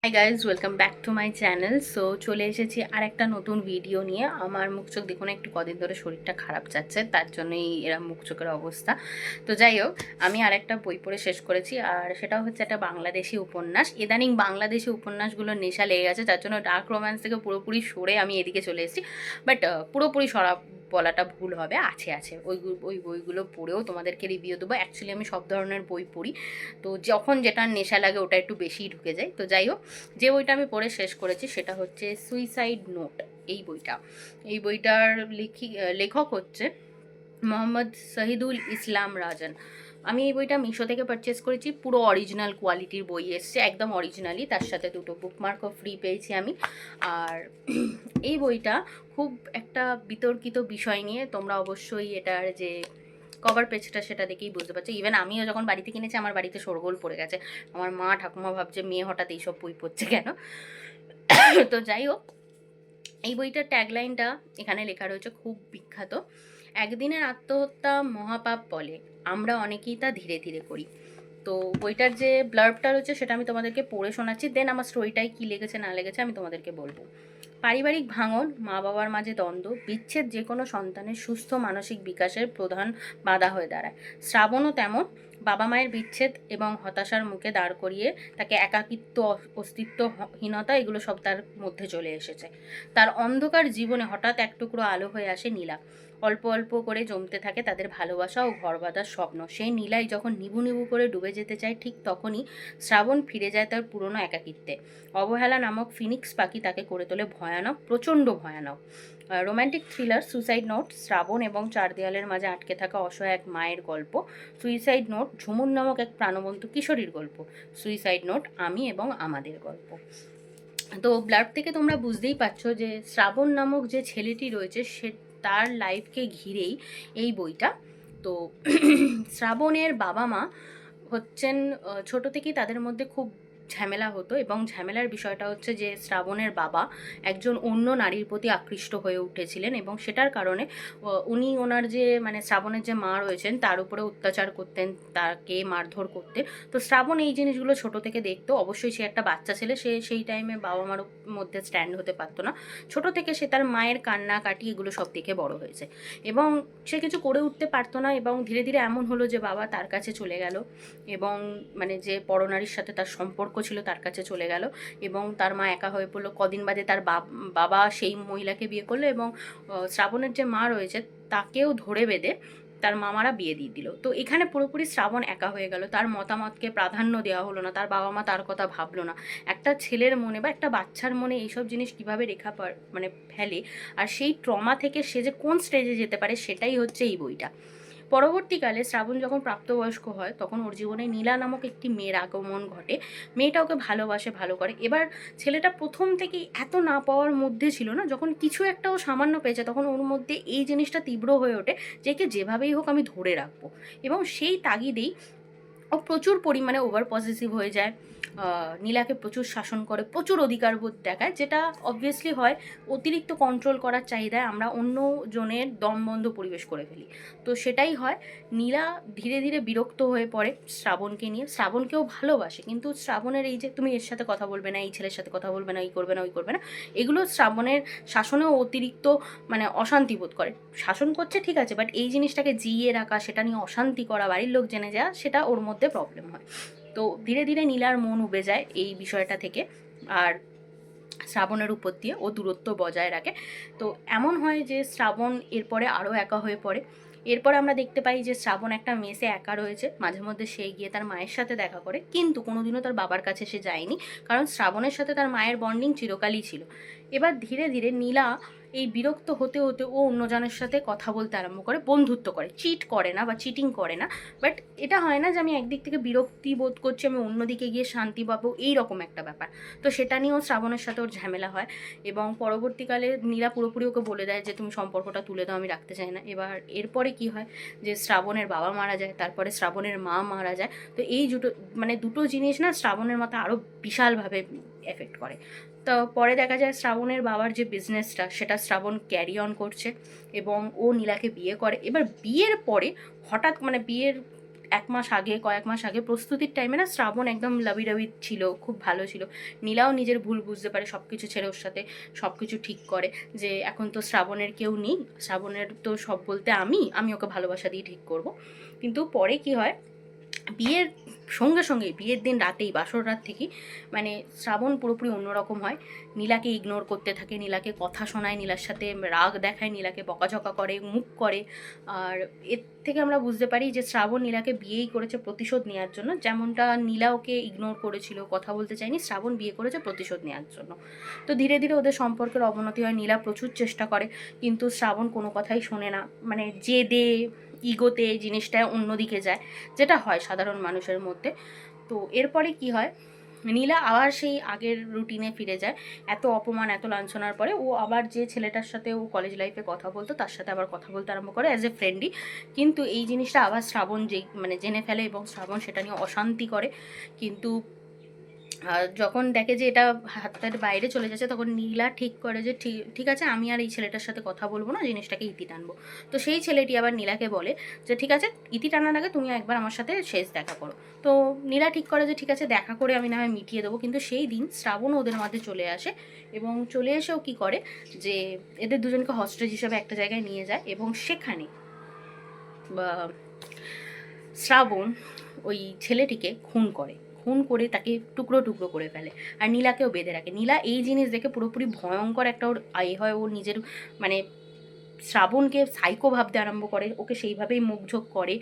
Hi guys, welcome back to my channel. So চলে এসেছি আর একটা নতুন ভিডিও নিয়ে। আমার মুখ চোখ দেখুন, একটু কদিন ধরে শরীরটা খারাপ যাচ্ছে, তার জন্যই এরা মুখ চোখের অবস্থা। তো যাই হোক, আমি আর একটা বই পড়ে শেষ করেছি, আর সেটা হচ্ছে একটা বাংলাদেশি উপন্যাস। ইদানিং বাংলাদেশি উপন্যাসগুলোর নেশা লেগে গেছে, যার জন্য ডার্ক রোম্যান্স থেকে পুরোপুরি সরে আমি এদিকে চলে এসেছি। বাট পুরোপুরি সরা বলাটা ভুল হবে, আছে আছে ওই বইগুলো পড়েও তোমাদেরকে রিভিউ দেবো। অ্যাকচুয়ালি আমি সব ধরনের বই পড়ি, তো যখন যেটা নেশা লাগে ওটা একটু বেশিই ঢুকে যায়। তো যাই হোক, যে বইটা আমি পড়ে শেষ করেছি সেটা হচ্ছে সুইসাইড নোট। এই বইটার লেখক হচ্ছে মোহাম্মদ শহীদুল ইসলাম রাজন। আমি এই বইটা মিশো থেকে পারচেস করেছি, পুরো অরিজিনাল কোয়ালিটির বই এসছে, একদম অরিজিনালি। তার সাথে দুটো বুকমার্কও ফ্রি পেয়েছি আমি। আর এই বইটা খুব একটা বিতর্কিত বিষয় নিয়ে, তোমরা অবশ্যই এটার যে কভার পেজটা সেটা দেখেই বুঝতে পারছো। ইভেন আমিও যখন বাড়িতে কিনেছি, আমার বাড়িতে শোরগোল পড়ে গেছে। আমার মা ঠাকুমা ভাবছে মেয়ে হঠাৎ এইসব বই পড়ছে কেন। তো যাই হোক, এই বইটার ট্যাগলাইনটা এখানে লেখা রয়েছে, খুব বিখ্যাত। একদিনের আত্মহত্যা মহাপাপ বলে, আমরা অনেকেই তা ধীরে ধীরে করি। তো বইটার যে ব্লার্বটা রয়েছে সেটা আমি তোমাদেরকে পড়ে শোনাচ্ছি, দেন আমার স্টোরিটাই কী লেগেছে না লেগেছে আমি তোমাদেরকে বলবো। পারিবারিক ভাঙন, মা বাবার মাঝে দ্বন্দ্ব, বিচ্ছেদ যে কোনো সন্তানের সুস্থ মানসিক বিকাশের প্রধান বাধা হয়ে দাঁড়ায়। শ্রাবণও তেমন। বাবা মায়ের বিচ্ছেদ এবং হতাশার মুখে দাঁড় করিয়ে তাকে একাকিত্ব, অস্তিত্বহীনতা, এগুলো সব তার মধ্যে চলে এসেছে। তার অন্ধকার জীবনে হঠাৎ এক টুকরো আলো হয়ে আসে নীলা। অল্প অল্প করে জমতে থাকে তাদের ভালোবাসা ও ঘর বাঁধার স্বপ্ন। সেই নীলাই যখন নিভু নিভু করে ডুবে যেতে চায়, ঠিক তখনই শ্রাবণ ফিরে যায় তার পুরনো একাকিত্বে। অবহেলা নামক ফিনিক্স পাখি তাকে করে তোলে ভয়ানক, প্রচণ্ড ভয়ানক। রোম্যান্টিক থ্রিলার সুইসাইড নোট শ্রাবণ এবং চার দেয়ালের মাঝে আটকে থাকা অসহায় এক মায়ের গল্প। সুইসাইড নোট ঝুমুর নামক এক প্রাণবন্ত কিশোরীর গল্প। সুইসাইড নোট আমি এবং আমাদের গল্প। তো ব্লাড থেকে তোমরা বুঝতেই পারছো যে শ্রাবণ নামক যে ছেলেটি রয়েছে সে, তার লাইফকে ঘিরেই এই বইটা। তো শ্রাবণের বাবা মা হচ্ছেন, ছোট থেকেই তাদের মধ্যে খুব ঝামেলা হতো, এবং ঝামেলার বিষয়টা হচ্ছে যে শ্রাবণের বাবা একজন অন্য নারীর প্রতি আকৃষ্ট হয়ে উঠেছিলেন, এবং সেটার কারণে উনি ওনার যে মানে শ্রাবণের যে মা রয়েছেন তার উপরে অত্যাচার করতেন, তাকে মারধর করতে। তো শ্রাবণ এই জিনিসগুলো ছোট থেকে দেখতো। অবশ্যই সে একটা বাচ্চা ছেলে, সে সেই টাইমে বাবা মার মধ্যে স্ট্যান্ড হতে পারতো না। ছোট থেকে সে তার মায়ের কান্না কাটি এগুলো সব দেখে বড় হয়েছে, এবং সে কিছু করে উঠতে পারতো না। এবং ধীরে ধীরে এমন হলো যে বাবা তার কাছে চলে গেল, এবং মানে যে পরনারীর সাথে তার সম্পর্ক ছিল তার কাছে চলে গেল, এবং তার মা একা হয়ে পড়লো। কদিন বাদে তার বাবা সেই মহিলাকে বিয়ে করলো, এবং শ্রাবণের যে মা রয়েছে তাকেও ধরে বেঁধে তার মামারা বিয়ে দিয়ে দিল। তো এখানে পুরোপুরি শ্রাবণ একা হয়ে গেল, তার মতামতকে প্রাধান্য দেওয়া হলো না, তার বাবা মা তার কথা ভাবলো না। একটা ছেলের মনে বা একটা বাচ্চার মনে এইসব জিনিস কীভাবে মানে ফেলে, আর সেই ট্রমা থেকে সে যে কোন স্টেজে যেতে পারে সেটাই হচ্ছে এই বইটা। পরবর্তীকালে শ্রাবণ যখন প্রাপ্তবয়স্ক হয় তখন ওর জীবনে নীলা নামক একটি মেয়ের আগমন ঘটে। মেয়েটা ওকে ভালোবাসে, ভালো করে। এবার ছেলেটা প্রথম থেকেই এত না পাওয়ার মধ্যে ছিল না, যখন কিছু একটা ও সামান্য পেয়েছে তখন ওর মধ্যে এই জিনিসটা তীব্র হয়ে ওঠে যে একে যেভাবেই হোক আমি ধরে রাখবো, এবং সেই তাগিদেই ও প্রচুর পরিমাণে ওভার পসেসিভ হয়ে যায়। নীলাকে প্রচুর শাসন করে, প্রচুর অধিকারবোধ দেখায়, যেটা অবভিয়াসলি হয় অতিরিক্ত কন্ট্রোল করার চাহিদায় আমরা অন্য জনের দমবন্ধ পরিবেশ করে ফেলি। তো সেটাই হয়। নীলা ধীরে ধীরে বিরক্ত হয়ে পড়ে শ্রাবণকে নিয়ে। শ্রাবণকেও ভালোবাসে, কিন্তু শ্রাবণের এই যে তুমি এর সাথে কথা বলবে না, এই ছেলের সাথে কথা বলবে না, এই করবে না, ওই করবে না, এগুলো শ্রাবণের শাসনেও অতিরিক্ত মানে অশান্তি বোধ করে। শাসন করছে ঠিক আছে, বাট এই জিনিসটাকে জিইয়ে রাখা, সেটা নিয়ে অশান্তি করা, বাড়ির লোক জেনে যাওয়া, সেটা ওর মধ্যে প্রবলেম হয়। তো ধীরে ধীরে নীলার মন উবে যায় এই বিষয়টা থেকে, আর শ্রাবণের উপর দিয়ে ও দূরত্ব বজায় রাখে। তো এমন হয় যে শ্রাবণ এরপরে আরও একা হয়ে পড়ে। এরপরে আমরা দেখতে পাই যে শ্রাবণ একটা মেসে একা রয়েছে, মাঝে মধ্যে সে গিয়ে তার মায়ের সাথে দেখা করে, কিন্তু কোনোদিনও তার বাবার কাছে সে যায়নি, কারণ শ্রাবণের সাথে তার মায়ের বন্ডিং চিরকালই ছিল। এবার ধীরে ধীরে নীলা এই বিরক্ত হতে হতে ও অন্যজনের সাথে কথা বলতে আরম্ভ করে, বন্ধুত্ব করে, চিট করে না বা চিটিং করে না। বাট এটা হয় না যে আমি একদিক থেকে বিরক্তি বোধ করছি, আমি অন্যদিকে গিয়ে শান্তি পাবো, এই রকম একটা ব্যাপার। তো সেটা নিয়েও শ্রাবণের সাথে ওর ঝামেলা হয়, এবং পরবর্তীকালে নীলা পুরোপুরি ওকে বলে দেয় যে তুমি সম্পর্কটা তুলে দাও, আমি রাখতে চাই না। এবার এরপরে কি হয় যে শ্রাবণের বাবা মারা যায়, তারপরে শ্রাবণের মা মারা যায়। তো এই দুটো জিনিস না শ্রাবণের মাথা আরও বিশালভাবে এফেক্ট করে। তো পরে দেখা যায় শ্রাবণের বাবার যে বিজনেসটা সেটা শ্রাবণ ক্যারি অন করছে, এবং ও নীলাকে বিয়ে করে। এবার বিয়ের পরে হঠাৎ মানে বিয়ের কয়েক মাস আগে প্রস্তুতির টাইমে না শ্রাবণ একদম লাবি রাবি ছিল, খুব ভালো ছিল। নীলাও নিজের ভুল বুঝতে পারে, সব কিছু ছেড়ে ওর সাথে সব কিছু ঠিক করে যে এখন তো শ্রাবণের কেউ নেই, শ্রাবণের তো সব বলতে আমি ওকে ভালোবাসা দিয়ে ঠিক করব। কিন্তু পরে কি হয়, বিয়ের সঙ্গে সঙ্গে বিয়ের দিন রাতেই, বাসর রাত থেকেই মানে শ্রাবণ পুরোপুরি অন্যরকম হয়। নীলাকে ইগনোর করতে থাকে, নীলাকে কথা শোনায়, নীলার সাথে রাগ দেখায়, নীলাকে বকাঝকা করে, মুখ করে। আর এর থেকে আমরা বুঝতে পারি যে শ্রাবণ নীলাকে বিয়েই করেছে প্রতিশোধ নেওয়ার জন্য। যেমনটা নীলা ওকে ইগনোর করেছিল, কথা বলতে চায়নি, শ্রাবণ বিয়ে করেছে প্রতিশোধ নেওয়ার জন্য। তো ধীরে ধীরে ওদের সম্পর্কের অবনতি হয়, নীলা প্রচুর চেষ্টা করে কিন্তু শ্রাবণ কোনো কথাই শোনে না, মানে জেদে ইগোতে জিনিসটা অন্যদিকে যায়, যেটা হয় সাধারণ মানুষের মধ্যে। তো এরপরে কি হয়, নীলা আবার সেই আগের রুটিনে ফিরে যায়। এত অপমান, এত লাঞ্ছনার পরে ও আবার যে ছেলেটার সাথে ও কলেজ লাইফে কথা বলতো তার সাথে আবার কথা বলতে আরম্ভ করে অ্যাজ এ ফ্রেন্ডই। কিন্তু এই জিনিসটা আবার শ্রাবণ জেনে ফেলে এবং শ্রাবণ সেটা নিয়ে অশান্তি করে। কিন্তু যখন দেখে যে এটা হাতের বাইরে চলে যাচ্ছে, তখন নীলা ঠিক করে যে ঠিক আছে, আমি আর এই ছেলেটার সাথে কথা বলবো না, জিনিসটাকে ইতি টানবো। তো সেই ছেলেটি আবার নীলাকে বলে যে ঠিক আছে, ইতি টানার আগে তুমি একবার আমার সাথে শেষ দেখা করো। তো নীলা ঠিক করে যে ঠিক আছে, দেখা করে আমি না হয় মিটিয়ে দেবো। কিন্তু সেই দিন শ্রাবণ ওদের মাঝে চলে আসে এবং চলে এসেও কী করে যে এদের দুজনকে হস্টেজ হিসেবে একটা জায়গায় নিয়ে যায় এবং সেখানে শ্রাবণ ওই ছেলেটিকে খুন করে তাকে টুকরো টুকরো করে ফেলে আর নীলাকেও বেঁধে রাখে। নীলা এই জিনিস দেখে পুরোপুরি ভয়ঙ্কর একটা ওর হয়, ও নিজের মানে শ্রাবণকে সাইকো ভাবতে আরম্ভ করে, ওকে সেইভাবেই মুখঝোঁক করে।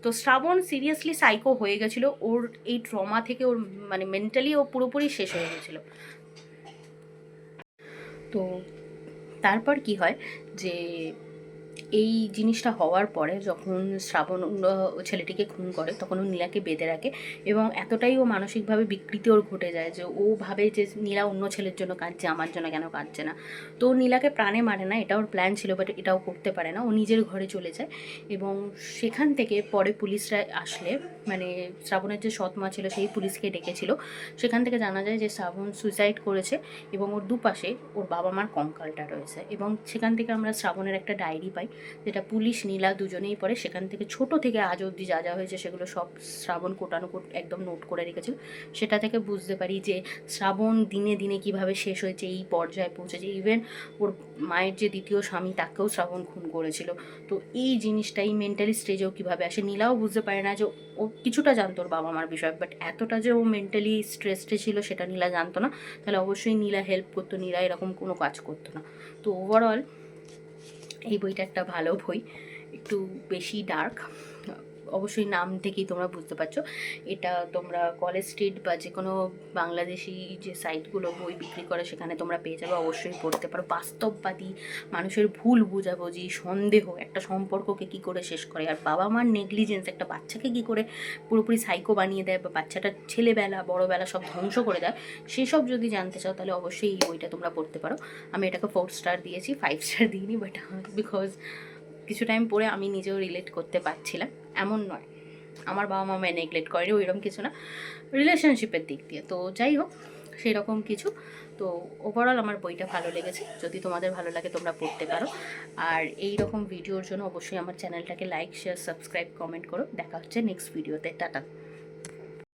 তো শ্রাবণ সিরিয়াসলি সাইকো হয়ে গেছিলো, ওর এই ট্রমা থেকে ওর মানে মেন্টালি ও পুরোপুরি শেষ হয়ে গেছিলো। তো তারপর কি হয় যে এই জিনিসটা হওয়ার পরে যখন শ্রাবণ ছেলেটিকে খুন করে, তখন ও নীলাকে বেঁধে রাখে এবং এতটাই ও মানসিকভাবে বিকৃতি ওর ঘটে যায় যে ও ভাবে যে নীলা অন্য ছেলের জন্য কাঁদছে, আমার জন্য কেন কাঁদছে না। তো ও নীলাকে প্রাণে মারে না, এটা ওর প্ল্যান ছিল, বাট এটাও করতে পারে না, ও নিজের ঘরে চলে যায়। এবং সেখান থেকে পরে পুলিশরা আসলে, মানে শ্রাবণের যে সৎ মা ছিল সেই পুলিশকে ডেকেছিল। সেখান থেকে জানা যায় যে শ্রাবণ সুইসাইড করেছে এবং ওর দুপাশে ওর বাবা মার কঙ্কালটা রয়েছে। এবং সেখান থেকে আমরা শ্রাবণের একটা ডায়েরি পাই, যেটা পুলিশ নীলা দুজনেই পড়ে। সেখান থেকে ছোট থেকে আজ অবধি যা যা হয়েছে সেগুলো সব শ্রাবণ কোটানো একদম নোট করে রেখেছিল। সেটা থেকে বুঝতে পারি যে শ্রাবণ দিনে দিনে কিভাবে শেষ হয়েছে, এই পর্যায়ে পৌঁছেছে। ইভেন ওর মায়ের যে দ্বিতীয় স্বামী তাকেও শ্রাবণ খুন করেছিল। তো এই জিনিসটাই মেন্টালি স্টেজেও কীভাবে আসে, নীলাও বুঝতে পারে না। যে ও কিছুটা জানতো ওর বাবা মার বিষয়, বাট এতটা যে ও মেন্টালি স্ট্রেসডে ছিল সেটা নীলা জানতো না। তাহলে অবশ্যই নীলা হেল্প করতো, নীলা এরকম কোনো কাজ করতো না। তো ওভারঅল এই বইটা একটা ভালো বই, একটু বেশি ডার্ক, অবশ্যই নাম থেকেই তোমরা বুঝতে পারছো। এটা তোমরা কলেজ স্ট্রিট বা যে কোনো বাংলাদেশি যে সাইটগুলো বই বিক্রি করে সেখানে তোমরা পেয়ে যাবে, অবশ্যই পড়তে পারো। বাস্তববাদী, মানুষের ভুল বোঝাবুঝি, সন্দেহ একটা সম্পর্ককে কী করে শেষ করে, আর বাবা মার নেগলিজেন্স একটা বাচ্চাকে কী করে পুরোপুরি সাইকো বানিয়ে দেয় বা বাচ্চাটার ছেলেবেলা বড়োবেলা সব ধ্বংস করে দেয়, সেসব যদি জানতে চাও তাহলে অবশ্যই এই বইটা তোমরা পড়তে পারো। আমি এটাকে 4 স্টার দিয়েছি, 5 স্টার দিইনি, বাট বিকজ কিছু টাইম পরে আমি নিজেও রিলেট করতে পারছিলাম। এমন নয় আমার বাবা মা নেগলেক্ট করেনি, ওইরকম কিছু না, রিলেশনশিপের দিক দিয়ে। তো যাই হোক, সেই রকম কিছু। তো ওভারঅল আমার বইটা ভালো লেগেছে, যদি তোমাদের ভালো লাগে তোমরা পড়তে পারো। আর এই রকম ভিডিওর জন্য অবশ্যই আমার চ্যানেলটাকে লাইক, শেয়ার, সাবস্ক্রাইব, কমেন্ট করো। দেখা হচ্ছে নেক্সট ভিডিওতে। টাটা।